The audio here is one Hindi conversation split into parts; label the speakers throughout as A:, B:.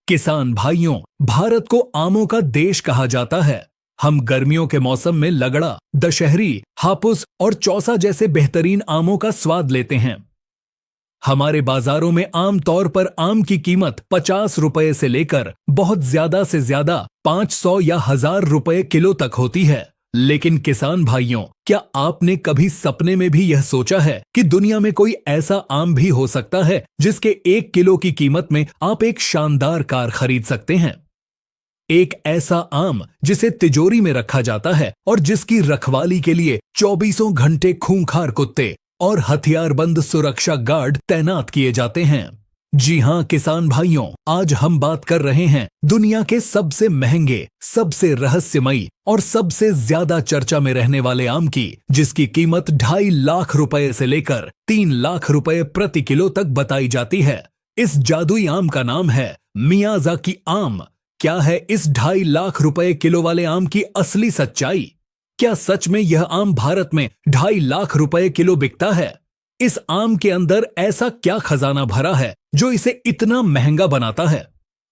A: किसान भाइयों, भारत को आमों का देश कहा जाता है। हम गर्मियों के मौसम में लगड़ा, दशहरी, हापुस और चौसा जैसे बेहतरीन आमों का स्वाद लेते हैं। हमारे बाजारों में आम तौर पर आम की कीमत 50 रुपए से लेकर बहुत ज्यादा से ज्यादा 500 या 1000 रुपए किलो तक होती है। लेकिन किसान भाइयों, क्या आपने कभी सपने में भी यह सोचा है कि दुनिया में कोई ऐसा आम भी हो सकता है जिसके 1 किलो की कीमत में आप एक शानदार कार खरीद सकते हैं? एक ऐसा आम जिसे तिजोरी में रखा जाता है और जिसकी रखवाली के लिए 24 घंटे खूंखार कुत्ते और हथियारबंद सुरक्षा गार्ड तैनात किए जाते हैं। जी हां किसान भाइयों, आज हम बात कर रहे हैं दुनिया के सबसे महंगे, सबसे रहस्यमयी और सबसे ज्यादा चर्चा में रहने वाले आम की, जिसकी कीमत 2.5 लाख रुपए से लेकर 3 लाख रुपए प्रति किलो तक बताई जाती है। इस जादुई आम का नाम है मियाज़ाकी आम। क्या है इस 2.5 लाख रुपए किलो वाले आम की असली सच्चाई? क्या सच में यह आम भारत में 2.5 लाख रुपए किलो बिकता है? इस आम के अंदर ऐसा क्या खजाना भरा है जो इसे इतना महंगा बनाता है?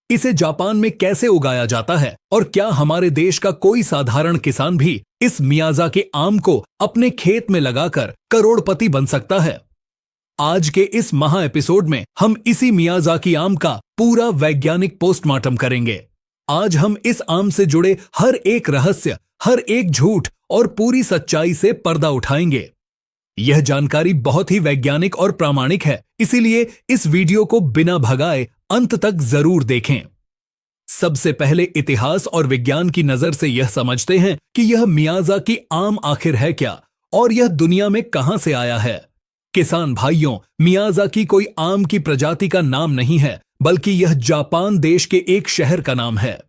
A: इसे जापान में कैसे उगाया जाता है और क्या हमारे देश का कोई साधारण किसान भी इस मियाज़ाकी आम को अपने खेत में लगाकर करोड़पति बन सकता है? आज के इस महा एपिसोड में हम इसी मियाज़ाकी आम का पूरा वैज्ञानिक पोस्टमार्टम करेंगे। आज हम इस आम से जुड़े हर एक रहस्य, हर एक झूठ और पूरी सच्चाई से पर्दा उठाएंगे। यह जानकारी बहुत ही वैज्ञानिक और प्रामाणिक है, इसीलिए इस वीडियो को बिना भगाए अंत तक जरूर देखें। सबसे पहले इतिहास और विज्ञान की नजर से यह समझते हैं कि यह मियाज़ाकी आम आखिर है क्या और यह दुनिया में कहां से आया है। किसान भाइयों, मियाज़ाकी कोई आम की प्रजाति का नाम नहीं है, बल्कि यह जापान देश के एक शहर का नाम है।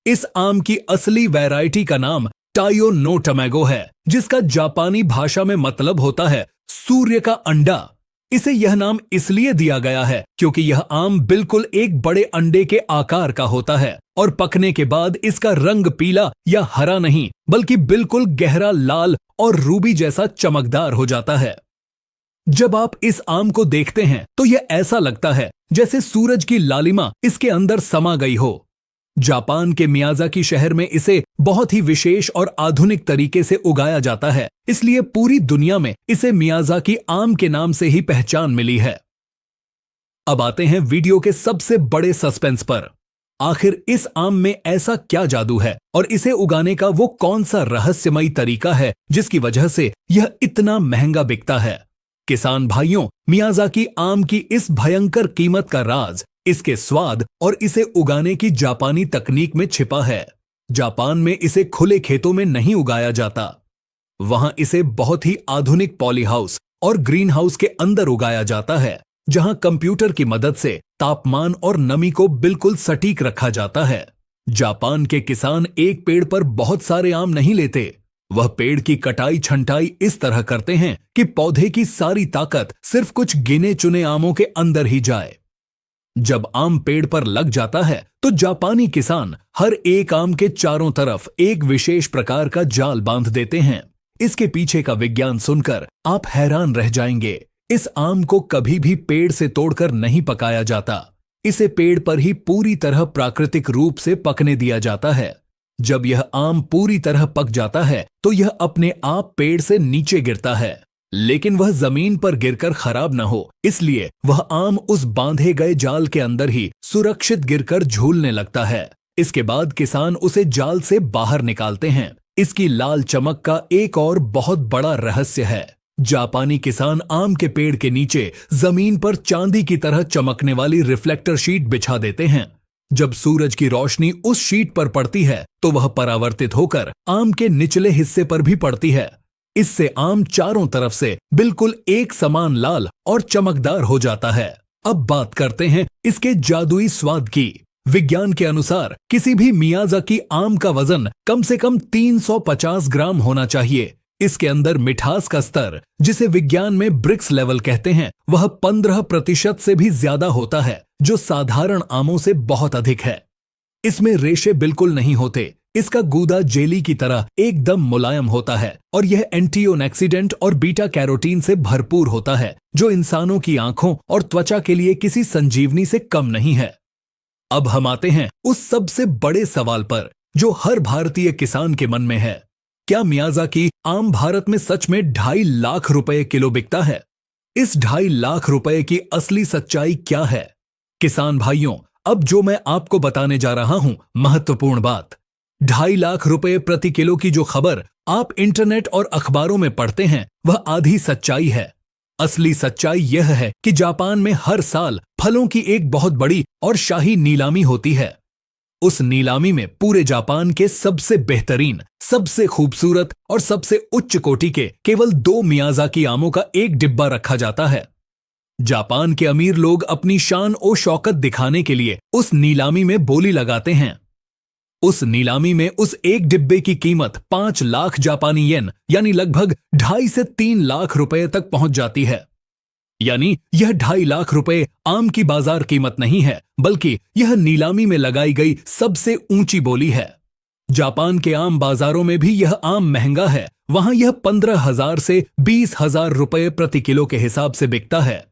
A: इस आम की असली वैरायटी का नाम टाइयो नो टमैगो है, जिसका जापानी भाषा में मतलब होता है सूर्य का अंडा। इसे यह नाम इसलिए दिया गया है क्योंकि यह आम बिल्कुल एक बड़े अंडे के आकार का होता है और पकने के बाद इसका रंग पीला या हरा नहीं, बल्कि बिल्कुल गहरा लाल और रूबी जैसा चमकदार हो जाता है। जब आप इस आम को देखते हैं तो यह ऐसा लगता है जैसे सूरज की लालिमा इसके अंदर समा गई हो। जापान के मियाज़ाकी शहर में इसे बहुत ही विशेष और आधुनिक तरीके से उगाया जाता है, इसलिए पूरी दुनिया में इसे मियाज़ाकी आम के नाम से ही पहचान मिली है। अब आते हैं वीडियो के सबसे बड़े सस्पेंस पर। आखिर इस आम में ऐसा क्या जादू है और इसे उगाने का वो कौन सा रहस्यमयी तरीका है जिसकी वजह से यह इतना महंगा बिकता है? किसान भाइयों, मियाज़ाकी आम की इस भयंकर कीमत का राज इसके स्वाद और इसे उगाने की जापानी तकनीक में छिपा है। जापान में इसे खुले खेतों में नहीं उगाया जाता। वहां इसे बहुत ही आधुनिक पॉली हाउस और ग्रीन हाउस के अंदर उगाया जाता है, जहां कंप्यूटर की मदद से तापमान और नमी को बिल्कुल सटीक रखा जाता है। जापान के किसान एक पेड़ पर बहुत सारे आम नहीं लेते। वह पेड़ की कटाई छंटाई इस तरह करते हैं कि पौधे की सारी ताकत सिर्फ कुछ गिने चुने आमों के अंदर ही जाए। जब आम पेड़ पर लग जाता है तो जापानी किसान हर एक आम के चारों तरफ एक विशेष प्रकार का जाल बांध देते हैं। इसके पीछे का विज्ञान सुनकर आप हैरान रह जाएंगे। इस आम को कभी भी पेड़ से तोड़कर नहीं पकाया जाता। इसे पेड़ पर ही पूरी तरह प्राकृतिक रूप से पकने दिया जाता है। जब यह आम पूरी तरह पक जाता है तो यह अपने आप पेड़ से नीचे गिरता है, लेकिन वह जमीन पर गिरकर खराब न हो, इसलिए वह आम उस बांधे गए जाल के अंदर ही सुरक्षित गिरकर झूलने लगता है। इसके बाद किसान उसे जाल से बाहर निकालते हैं। इसकी लाल चमक का एक और बहुत बड़ा रहस्य है। जापानी किसान आम के पेड़ के नीचे जमीन पर चांदी की तरह चमकने वाली रिफ्लेक्टर शीट बिछा देते हैं। जब सूरज की रोशनी उस शीट पर पड़ती है तो वह परावर्तित होकर आम के निचले हिस्से पर भी पड़ती है। इससे आम चारों तरफ से बिल्कुल एक समान लाल और चमकदार हो जाता है। अब बात करते हैं इसके जादुई स्वाद की। विज्ञान के अनुसार किसी भी मियाज़ाकी आम का वजन कम से कम 350 ग्राम होना चाहिए। इसके अंदर मिठास का स्तर, जिसे विज्ञान में ब्रिक्स लेवल कहते हैं, वह 15% से भी ज्यादा होता है, जो साधारण आमों से बहुत अधिक है। इसमें रेशे बिल्कुल नहीं होते। इसका गूदा जेली की तरह एकदम मुलायम होता है और यह एंटीऑक्सीडेंट और बीटा कैरोटीन से भरपूर होता है, जो इंसानों की आंखों और त्वचा के लिए किसी संजीवनी से कम नहीं है। अब हम आते हैं उस सबसे बड़े सवाल पर जो हर भारतीय किसान के मन में है। क्या मियाज़ाकी आम भारत में सच में 2.5 लाख रुपए किलो बिकता है? इस 2.5 लाख रुपए की असली सच्चाई क्या है? किसान भाइयों, अब जो मैं आपको बताने जा रहा हूं, महत्वपूर्ण बात। 2.5 लाख रुपए प्रति किलो की जो खबर आप इंटरनेट और अखबारों में पढ़ते हैं, वह आधी सच्चाई है। असली सच्चाई यह है कि जापान में हर साल फलों की एक बहुत बड़ी और शाही नीलामी होती है। उस नीलामी में पूरे जापान के सबसे बेहतरीन, सबसे खूबसूरत और सबसे उच्च कोटि के केवल 2 मियाज़ाकी आमों का एक डिब्बा रखा जाता है। जापान के अमीर लोग अपनी शान और शौकत दिखाने के लिए उस नीलामी में बोली लगाते हैं। उस नीलामी में उस एक डिब्बे की कीमत 5 लाख जापानी येन यानी लगभग 2.5 से 3 लाख रुपए तक पहुंच जाती है। यानी यह 2.5 लाख रुपए आम की बाजार कीमत नहीं है, बल्कि यह नीलामी में लगाई गई सबसे ऊंची बोली है। जापान के आम बाजारों में भी यह आम महंगा है। वहां यह 15,000 से 20,000 रुपए प्रति किलो के हिसाब से बिकता है।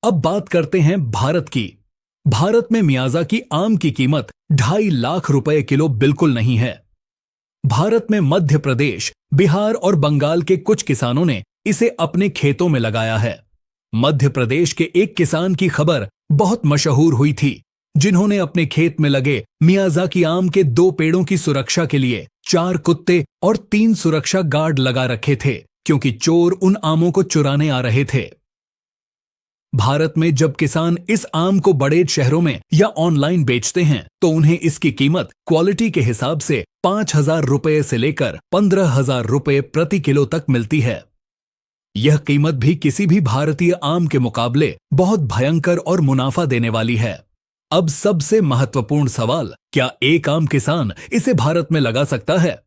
A: अब बात करते हैं भारत की। भारत में मियाज़ाकी आम की कीमत 2.5 लाख रुपए किलो बिल्कुल नहीं है। भारत में मध्य प्रदेश, बिहार और बंगाल के कुछ किसानों ने इसे अपने खेतों में लगाया है। मध्य प्रदेश के एक किसान की खबर बहुत मशहूर हुई थी, जिन्होंने अपने खेत में लगे मियाज़ाकी आम के 2 पेड़ों की सुरक्षा के लिए 4 कुत्ते और 3 सुरक्षा गार्ड लगा रखे थे, क्योंकि चोर उन आमों को चुराने आ रहे थे। भारत में जब किसान इस आम को बड़े शहरों में या ऑनलाइन बेचते हैं, तो उन्हें इसकी कीमत क्वालिटी के हिसाब से 5,000 रुपए से लेकर 15,000 रुपए प्रति किलो तक मिलती है। यह कीमत भी किसी भी भारतीय आम के मुकाबले बहुत भयंकर और मुनाफा देने वाली है। अब सबसे महत्वपूर्ण सवाल, क्या एक आम किसान इसे भारत में लगा सकता है?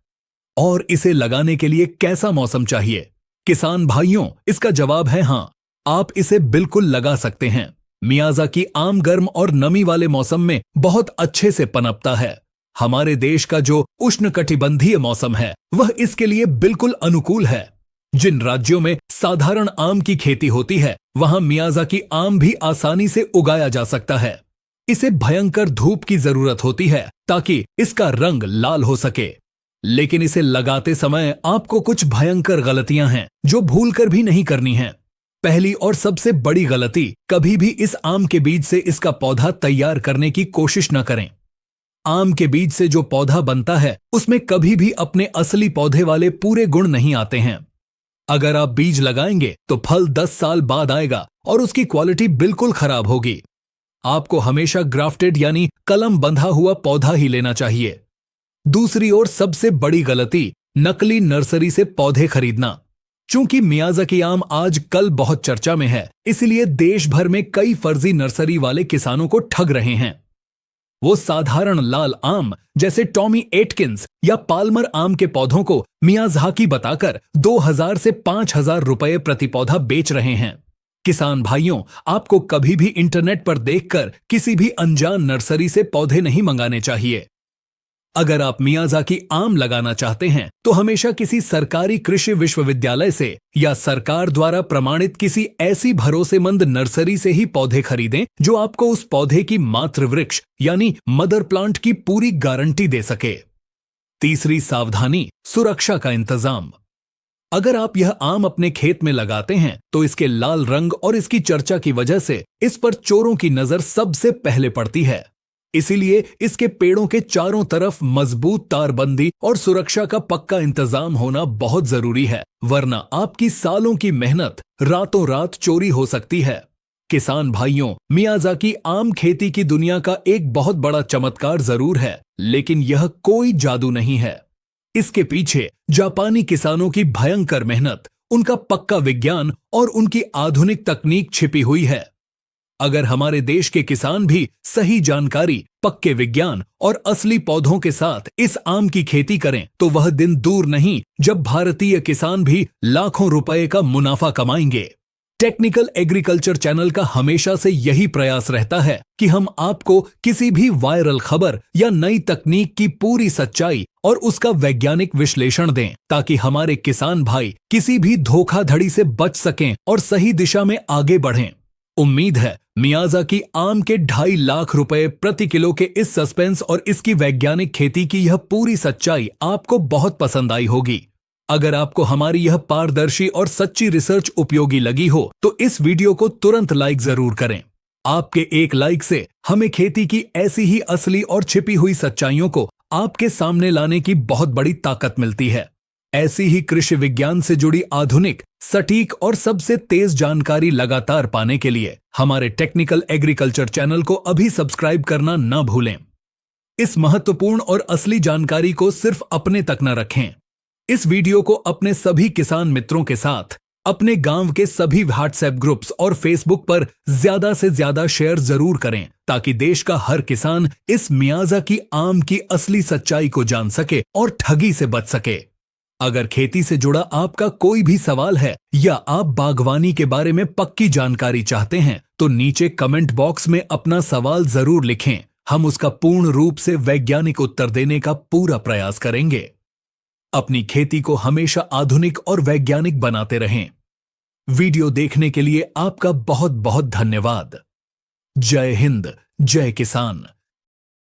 A: और इसे लगाने के लिए कैसा मौसम चाहिए? किसान भाइयों, इसका जवाब है हाँ, आप इसे बिल्कुल लगा सकते हैं। मियाज़ाकी आम गर्म और नमी वाले मौसम में बहुत अच्छे से पनपता है। हमारे देश का जो उष्णकटिबंधीय मौसम है, वह इसके लिए बिल्कुल अनुकूल है। जिन राज्यों में साधारण आम की खेती होती है, वहां मियाज़ाकी आम भी आसानी से उगाया जा सकता है। इसे भयंकर धूप की जरूरत होती है ताकि इसका रंग लाल हो सके। लेकिन इसे लगाते समय आपको कुछ भयंकर गलतियां हैं जो भूलकर भी नहीं करनी है। पहली और सबसे बड़ी गलती, कभी भी इस आम के बीज से इसका पौधा तैयार करने की कोशिश न करें। आम के बीज से जो पौधा बनता है, उसमें कभी भी अपने असली पौधे वाले पूरे गुण नहीं आते हैं। अगर आप बीज लगाएंगे तो फल 10 साल बाद आएगा और उसकी क्वालिटी बिल्कुल खराब होगी। आपको हमेशा ग्राफ्टेड यानी कलम बंधा हुआ पौधा ही लेना चाहिए। दूसरी ओर सबसे बड़ी गलती, नकली नर्सरी से पौधे खरीदना। चूंकि मियाज़ाकी आम आज कल बहुत चर्चा में है, इसलिए देश भर में कई फर्जी नर्सरी वाले किसानों को ठग रहे हैं। वो साधारण लाल आम जैसे टॉमी एटकिंस या पाल्मर आम के पौधों को मियाज़ाकी बताकर 2,000 से 5,000 रुपए प्रति पौधा बेच रहे हैं। किसान भाइयों, आपको कभी भी इंटरनेट पर देखकर किसी भी अनजान नर्सरी से पौधे नहीं मंगाने चाहिए। अगर आप मियाज़ाकी आम लगाना चाहते हैं, तो हमेशा किसी सरकारी कृषि विश्वविद्यालय से या सरकार द्वारा प्रमाणित किसी ऐसी भरोसेमंद नर्सरी से ही पौधे खरीदें जो आपको उस पौधे की मातृ वृक्ष यानी मदर प्लांट की पूरी गारंटी दे सके। तीसरी सावधानी, सुरक्षा का इंतजाम। अगर आप यह आम अपने खेत में लगाते हैं, तो इसके लाल रंग और इसकी चर्चा की वजह से इस पर चोरों की नजर सबसे पहले पड़ती है। इसीलिए इसके पेड़ों के चारों तरफ मजबूत तारबंदी और सुरक्षा का पक्का इंतजाम होना बहुत जरूरी है, वरना आपकी सालों की मेहनत रातों रात चोरी हो सकती है। किसान भाइयों, मियाज़ाकी आम खेती की दुनिया का एक बहुत बड़ा चमत्कार जरूर है, लेकिन यह कोई जादू नहीं है। इसके पीछे जापानी किसानों की भयंकर मेहनत, उनका पक्का विज्ञान और उनकी आधुनिक तकनीक छिपी हुई है। अगर हमारे देश के किसान भी सही जानकारी, पक्के विज्ञान और असली पौधों के साथ इस आम की खेती करें, तो वह दिन दूर नहीं जब भारतीय किसान भी लाखों रुपए का मुनाफा कमाएंगे। टेक्निकल एग्रीकल्चर चैनल का हमेशा से यही प्रयास रहता है कि हम आपको किसी भी वायरल खबर या नई तकनीक की पूरी सच्चाई और उसका वैज्ञानिक विश्लेषण दें, ताकि हमारे किसान भाई किसी भी धोखाधड़ी से बच सकें और सही दिशा में आगे बढ़ें। उम्मीद है मियाज़ाकी आम के 2.5 लाख रुपए प्रति किलो के इस सस्पेंस और इसकी वैज्ञानिक खेती की यह पूरी सच्चाई आपको बहुत पसंद आई होगी। अगर आपको हमारी यह पारदर्शी और सच्ची रिसर्च उपयोगी लगी हो तो इस वीडियो को तुरंत लाइक जरूर करें। आपके एक लाइक से हमें खेती की ऐसी ही असली और छिपी हुई सच्चाइयों को आपके सामने लाने की बहुत बड़ी ताकत मिलती है। ऐसी ही कृषि विज्ञान से जुड़ी आधुनिक, सटीक और सबसे तेज जानकारी लगातार पाने के लिए हमारे टेक्निकल एग्रीकल्चर चैनल को अभी सब्सक्राइब करना न भूलें। इस महत्वपूर्ण और असली जानकारी को सिर्फ अपने तक न रखें। इस वीडियो को अपने सभी किसान मित्रों के साथ, अपने गांव के सभी व्हाट्सएप ग्रुप्स और फेसबुक पर ज्यादा से ज्यादा शेयर जरूर करें ताकि देश का हर किसान इस मियाज़ाकी आम की असली सच्चाई को जान सके और ठगी से बच सके। अगर खेती से जुड़ा आपका कोई भी सवाल है या आप बागवानी के बारे में पक्की जानकारी चाहते हैं तो नीचे कमेंट बॉक्स में अपना सवाल जरूर लिखें। हम उसका पूर्ण रूप से वैज्ञानिक उत्तर देने का पूरा प्रयास करेंगे। अपनी खेती को हमेशा आधुनिक और वैज्ञानिक बनाते रहें। वीडियो देखने के लिए आपका बहुत बहुत धन्यवाद। जय हिंद, जय किसान।